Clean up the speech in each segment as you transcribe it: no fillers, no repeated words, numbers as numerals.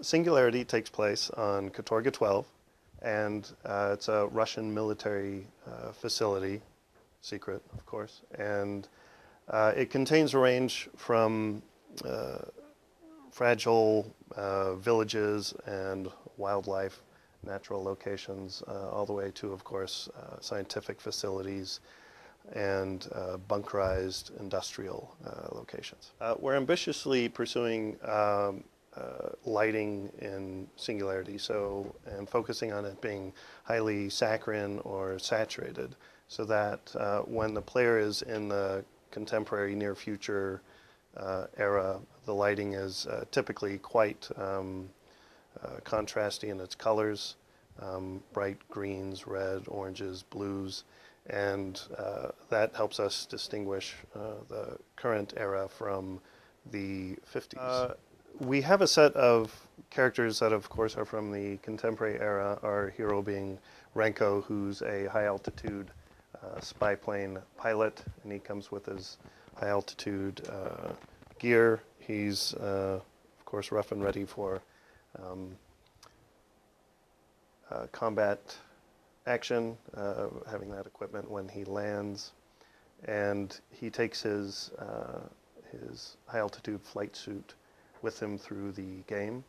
Singularity takes place on Katorga 12, and it's a Russian military facility, secret, of course, and it contains a range from fragile villages and wildlife, natural locations, all the way to, of course, scientific facilities and bunkerized industrial locations. We're ambitiously pursuing lighting in Singularity, and focusing on it being highly saccharine or saturated, so that when the player is in the contemporary near future era, the lighting is typically quite contrasty in its colors, bright greens, red, oranges, blues, and that helps us distinguish the current era from the 50s. We have a set of characters that, of course, are from the contemporary era, our hero being Renko, who's a high-altitude spy plane pilot, and he comes with his high-altitude gear. He's, of course, rough and ready for combat action, having that equipment when he lands. And he takes his high-altitude flight suit with him through the game.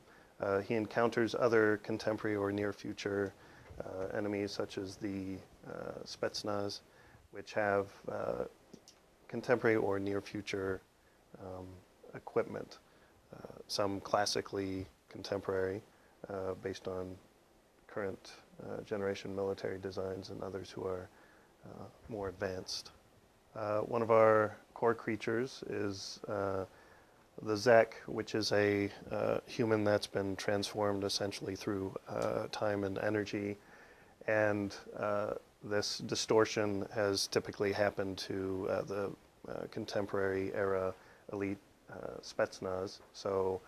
He encounters other contemporary or near-future enemies, such as the Spetsnaz, which have contemporary or near-future equipment, some classically contemporary, based on current generation military designs, and others who are more advanced. One of our core creatures is the Zek, which is a human that's been transformed essentially through time and energy, and this distortion has typically happened to the contemporary era elite Spetsnaz. So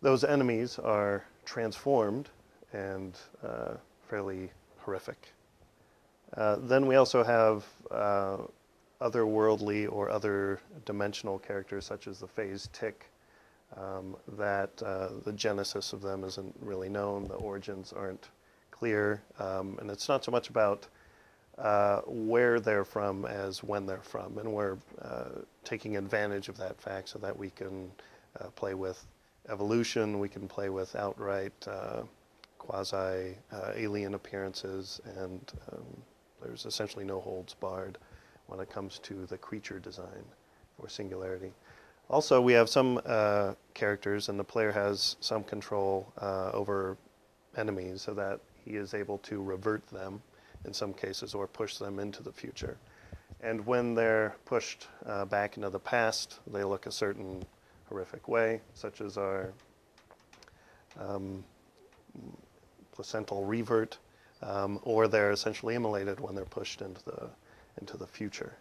those enemies are transformed and fairly horrific. Then we also have otherworldly or other dimensional characters, such as the phase tick, that the genesis of them isn't really known, the origins aren't clear, and it's not so much about where they're from as when they're from, and we're taking advantage of that fact so that we can play with evolution, we can play with outright quasi-alien appearances, and there's essentially no holds barred when it comes to the creature design for Singularity. Also, we have some characters, and the player has some control over enemies, so that he is able to revert them in some cases or push them into the future. And when they're pushed back into the past, they look a certain horrific way, such as our placental revert, or they're essentially immolated when they're pushed into the future.